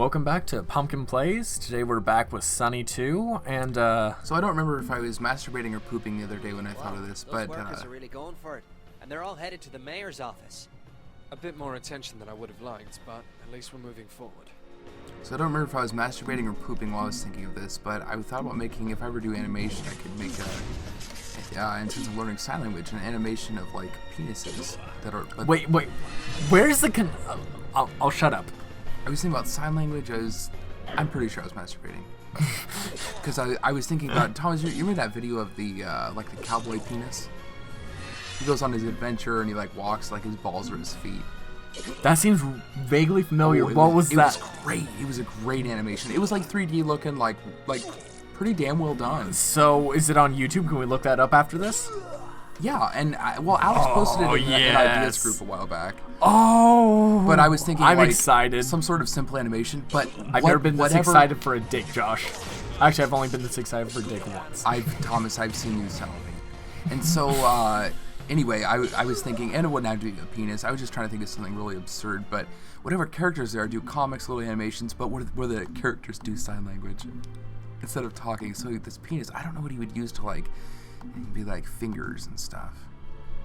welcome back to Pumpkin Plays. Today we're back with Sonny 2, and So I don't remember if I was masturbating or pooping the other day when I thought of this, those but workers are really going for it, and they're all headed to the mayor's office. A bit more attention than I would have liked, but at least we're moving forward. so I don't remember if I was masturbating or pooping while I was thinking of this, but I thought about making, if I ever do animation, I could make and since I'm learning sign language, an animation of like penises that are. But wait, where's the I'll shut up. I was thinking about sign language. I'm pretty sure I was masturbating. Because I was thinking about, Thomas, you remember that video of the like the cowboy penis? He goes on his adventure and he like walks like his balls are his feet. That seems vaguely familiar. What was that? It was great. It was a great animation. It was like 3D looking, like pretty damn well done. So is it on YouTube? Can we look that up after this? Yeah, and Alex posted it in an ideas group a while back. Oh, but I was thinking I'm like excited. Some sort of simple animation. But I've never been this excited for a dick, Josh. Actually, I've only been this excited for a dick once. I've seen you tell me. And so anyway, I was thinking, and it wouldn't have to be a penis. I was just trying to think of something really absurd. But whatever characters there do comics, little animations, but where the characters do sign language instead of talking. So this penis, I don't know what he would use to like. It'd be like fingers and stuff.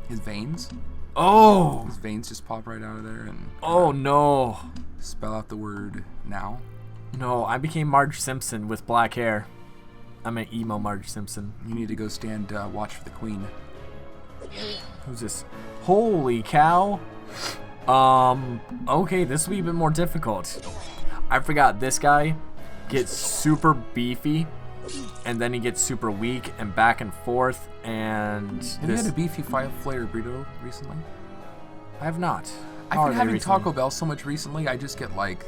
His veins. Oh. His veins just pop right out of there and. Oh no. Spell out the word now. No, I became Marge Simpson with black hair. I'm an emo Marge Simpson. You need to go stand watch for the queen. Who's this? Holy cow. Okay, this will be a bit more difficult. I forgot this guy gets super beefy. And then he gets super weak and back and forth, and have you had a beefy flavor burrito recently? I have not. I've been having Taco Bell so much recently. I just get like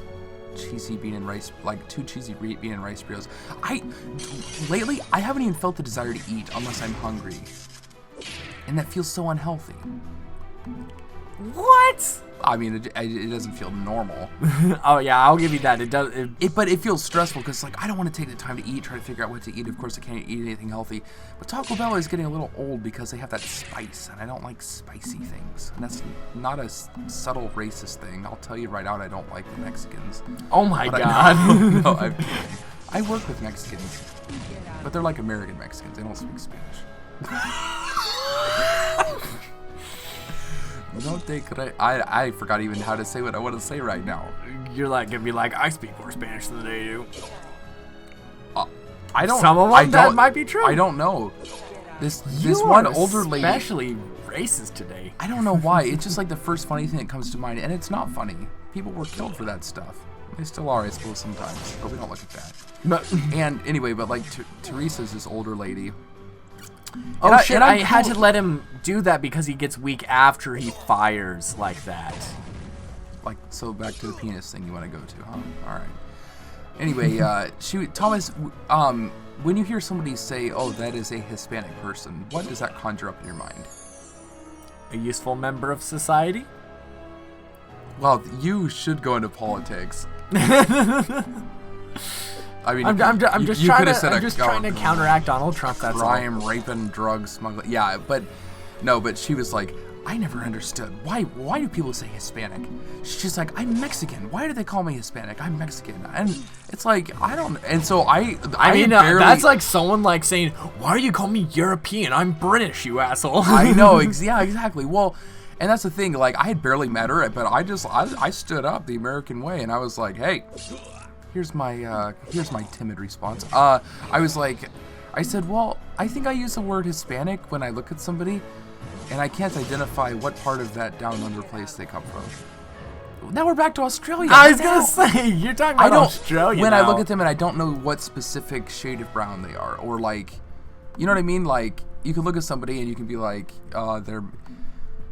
cheesy bean and rice, like 2 cheesy bean and rice burritos. Lately I haven't even felt the desire to eat unless I'm hungry, and that feels so unhealthy. What? I mean, it doesn't feel normal. Oh yeah, I'll give you that. It does. But it feels stressful because like I don't want to take the time to eat, try to figure out what to eat. Of course, I can't eat anything healthy. But Taco Bell is getting a little old because they have that spice, and I don't like spicy things. And that's not a subtle racist thing. I'll tell you right out, I don't like the Mexicans. Oh my god. No, I'm kidding. I work with Mexicans, but they're like American Mexicans. They don't speak Spanish. Don't take it. I forgot even how to say what I want to say right now. You're like gonna be like, I speak more Spanish than they do. I don't. Some of them that might be true. I don't know. This one older lady, especially racist today. I don't know why. It's just like the first funny thing that comes to mind, and it's not funny. People were killed for that stuff. They still are, I suppose, sometimes, but we don't look at that. But and anyway, but like Teresa's this older lady. Oh shit, I had to let him do that because he gets weak after he fires like that. Like, so back to the penis thing you want to go to, huh? Alright. Anyway, Thomas, when you hear somebody say, oh, that is a Hispanic person, what does that conjure up in your mind? A useful member of society? Well, you should go into politics. I mean, I'm just trying to counteract Donald Trump. That's crime, raping, drugs, smuggling. Yeah, but she was like, I never understood why do people say Hispanic? She's like, I'm Mexican. Why do they call me Hispanic? I'm Mexican, and it's like I don't. And so I mean, that's like someone like saying, why do you call me European? I'm British, you asshole. I know, yeah, exactly. Well, and that's the thing. Like, I had barely met her, but I stood up the American way, and I was like, hey. Here's my timid response. I said, well, I think I use the word Hispanic when I look at somebody, and I can't identify what part of that down under place they come from. Now we're back to Australia. I was gonna say, you're talking about Australia when now. I look at them and I don't know what specific shade of brown they are, or like, you know what I mean? Like, you can look at somebody and you can be like, they're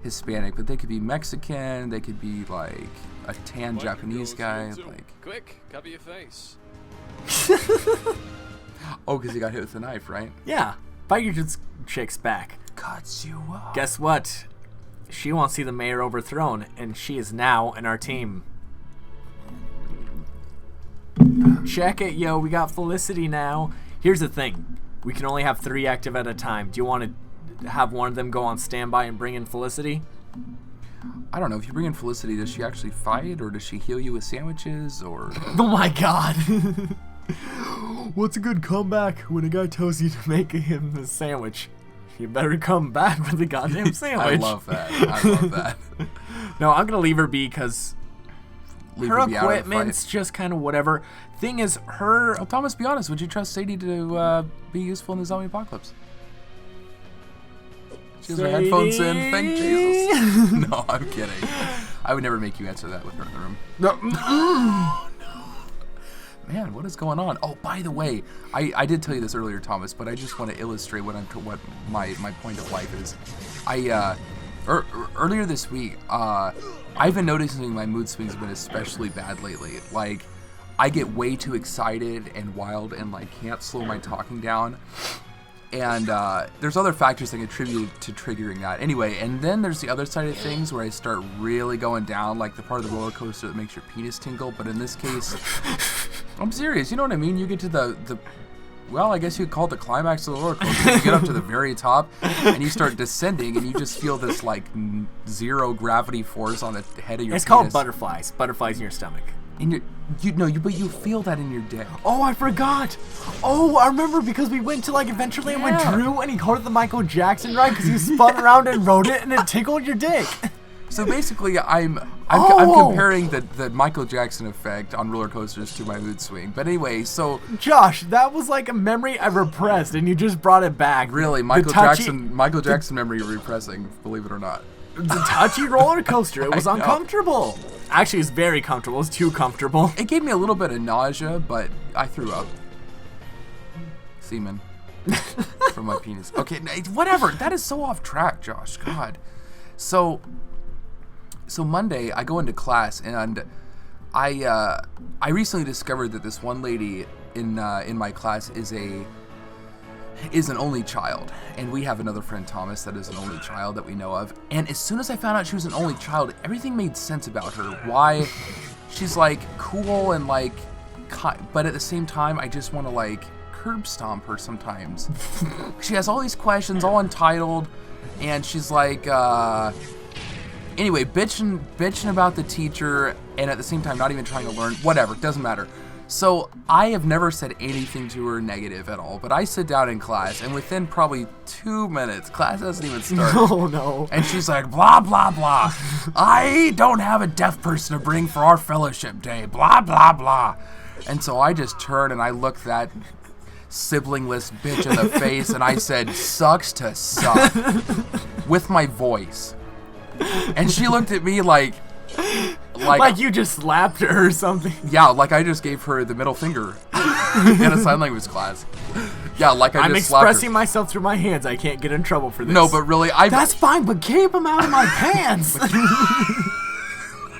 Hispanic, but they could be Mexican, they could be like a tan Japanese guy, like. Quick, cover your face. Oh, because he got hit with a knife, right? Yeah, bite your chick's back. Cuts you up. Guess what? She won't see the mayor overthrown, and she is now in our team. Check it, yo, we got Felicity now. Here's the thing. We can only have 3 active at a time. Do you want to have one of them go on standby and bring in Felicity? I don't know, if you bring in Felicity, does she actually fight, or does she heal you with sandwiches, or... Oh my god. What's a good comeback when a guy tells you to make him a sandwich? You better come back with a goddamn sandwich. I love that. No, I'm gonna leave her be because her Out of the equipment's fight. just kind of whatever. Thing is, her... Well, Thomas, be honest. Would you trust Sadie to be useful in the zombie apocalypse? She has her headphones in. Thank Jesus. No, I'm kidding. I would never make you answer that with her in the room. No. Man, what is going on? Oh, by the way, I did tell you this earlier, Thomas, but I just want to illustrate what my point of life is. Earlier this week, I've been noticing my mood swings have been especially bad lately. Like, I get way too excited and wild and like can't slow my talking down. And there's other factors that contribute to triggering that. Anyway, and then there's the other side of things where I start really going down, like the part of the roller coaster that makes your penis tingle. But in this case, I'm serious. You know what I mean? You get to the well, I guess you'd call it the climax of the roller coaster. You get up to the very top, and you start descending, and you just feel this like zero gravity force on the head of your It's penis. called butterflies. Butterflies in your stomach. But you feel that in your dick. Oh, I forgot. Oh, I remember because we went to like Adventureland with Drew, and he called it the Michael Jackson ride because you spun around and rode it, and it tickled your dick. So basically, I'm comparing the Michael Jackson effect on roller coasters to my mood swing. But anyway, so Josh, that was like a memory I repressed, and you just brought it back. really, Michael Jackson memory repressing, believe it or not. The touchy roller coaster. It was I know. uncomfortable. Actually, it's very comfortable. It's too comfortable. It gave me a little bit of nausea, but I threw up. Semen from my penis. Okay, whatever. That is so off track, Josh. God. So Monday I go into class, and I recently discovered that this one lady in my class is an only child, and we have another friend, Thomas, that is an only child that we know of. And as soon as I found out she was an only child, everything made sense about her. Why she's like cool and like, but at the same time, I just want to like curb stomp her sometimes. She has all these questions, all entitled, and she's like, anyway, bitching about the teacher, and at the same time, not even trying to learn. Whatever, doesn't matter. So I have never said anything to her negative at all, but I sit down in class, and within probably 2 minutes, class hasn't even started. Oh no. And she's like, blah, blah, blah. I don't have a deaf person to bring for our fellowship day, blah, blah, blah. And so I just turned and I looked that siblingless bitch in the face, and I said, sucks to suck, with my voice. And she looked at me like you just slapped her or something. Yeah, like I just gave her the middle finger in a sign language class. Yeah, like I'm just slapped her. expressing myself through my hands. I can't get in trouble for this. No, but really, That's fine, but keep them out of my pants.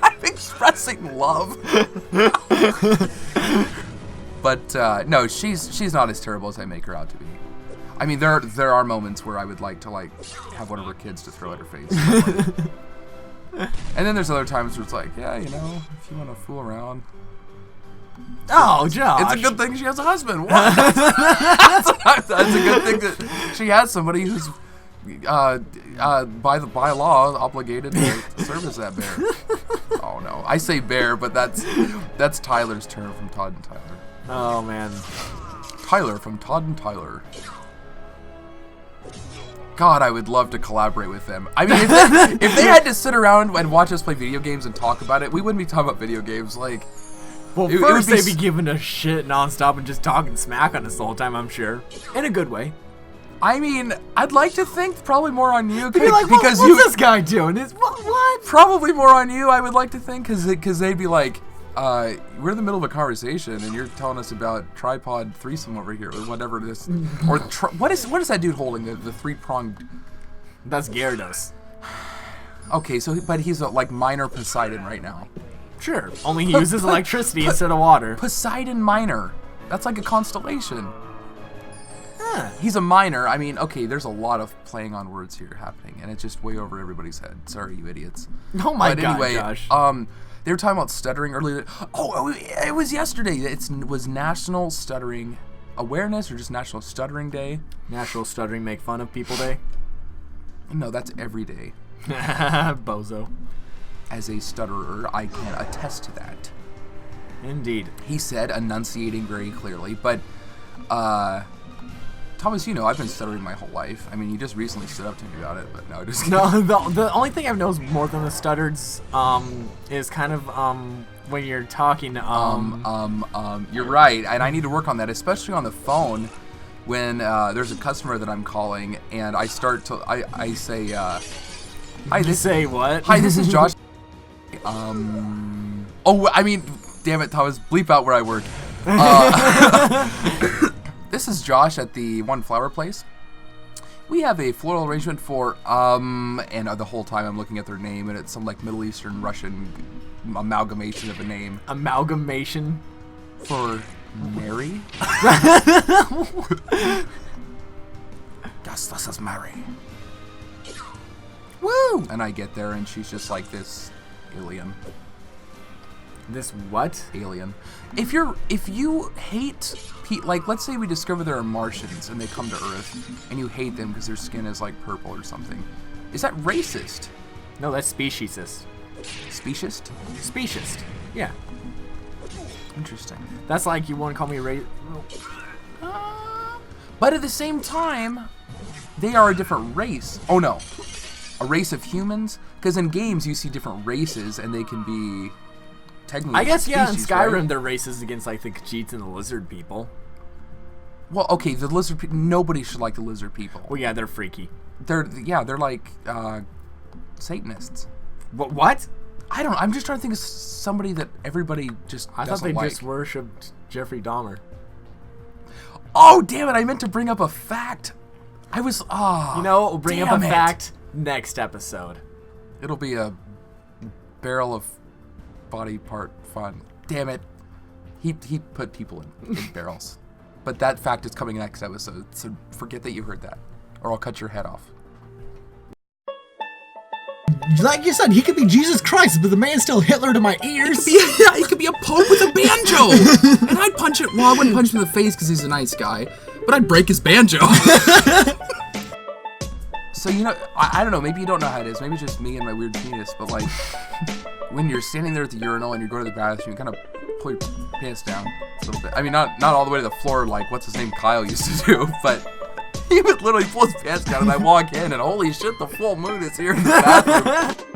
I'm expressing love. But no, she's not as terrible as I make her out to be. I mean, there are moments where I would like to like have one of her kids to throw at her face. And then there's other times where it's like, yeah, you know, if you want to fool around. Oh, Josh. It's a good thing she has a husband. What? That's a good thing that she has somebody who's by law obligated to service that bear. Oh no, I say bear, but that's Tyler's term from Todd and Tyler. Oh man. Tyler from Todd and Tyler. God, I would love to collaborate with them. I mean, if they had to sit around and watch us play video games and talk about it, we wouldn't be talking about video games. Like, well, first they'd be giving us shit nonstop and just talking smack on us the whole time, I'm sure. In a good way. I mean, I'd like to think probably more on you. Be like, what's this guy doing? What? Probably more on you, I would like to think, because they'd be like, we're in the middle of a conversation and you're telling us about tripod threesome over here, or whatever it is. Or what is that dude holding, the three-pronged? That's Gyarados. Okay, but he's a like minor Poseidon right now. Sure, only he uses electricity instead of water. Poseidon minor. That's like a constellation. Huh. He's a minor. I mean, okay, there's a lot of playing on words here happening, and it's just way over everybody's head. Sorry, you idiots. Oh my God, anyway, Josh. They were talking about stuttering earlier. Oh, it was yesterday. It was National Stuttering Awareness, or just National Stuttering Day. National Stuttering Make Fun of People Day. No, that's every day. Bozo. as a stutterer, I can attest to that. Indeed. He said, enunciating very clearly, but, Thomas, you know, I've been stuttering my whole life. I mean, you just recently stood up to me about it, but no, just No, the only thing I've noticed more than the stutters, is kind of, when you're talking, you're right, and I need to work on that, especially on the phone, when, there's a customer that I'm calling, and I start to, I say, hi, You say what? Hi, this is Josh. Oh, I mean, damn it, Thomas, bleep out where I work. This is Josh at the One Flower Place. We have a floral arrangement for, and the whole time I'm looking at their name, and it's some, like, Middle Eastern Russian amalgamation of a name. Amalgamation? For Mary? Yes, this is Mary. Woo! And I get there, and she's just like this alien. This what? Alien. If you hate, like, let's say we discover there are Martians, and they come to Earth, and you hate them because their skin is, like, purple or something, is that racist? No, that's speciesist. Speciesist? Speciesist. Yeah. Interesting. That's like you want to call me But at the same time, they are a different race. Oh no, a race of humans? Because in games you see different races, and they can be technically. I guess yeah. In species, Skyrim, right? they're races against like the Khajiits and the lizard people. Well, okay, the lizard people. Nobody should like the lizard people. Well, yeah, they're freaky. They're like Satanists. What? I'm just trying to think of somebody that everybody just I thought doesn't they like. just worshipped Jeffrey Dahmer. Oh, damn it! I meant to bring up a fact. I was You know, we'll bring up a damn it. fact next episode. It'll be a barrel of body part fun. Damn it. He put people in barrels. But that fact is coming next episode, so forget that you heard that, or I'll cut your head off. Like you said, he could be Jesus Christ, but the man's still Hitler to my ears. Yeah, he could be a pope with a banjo! And I'd punch it. Well, I wouldn't punch him in the face because he's a nice guy, but I'd break his banjo. So, you know, I don't know, maybe you don't know how it is. Maybe it's just me and my weird penis, but like, when you're standing there at the urinal and you go to the bathroom, you kind of pull your pants down a little bit. I mean, not all the way to the floor like, what's his name, Kyle used to do, but he would literally pull his pants down and I walk in and holy shit, the full moon is here in the bathroom.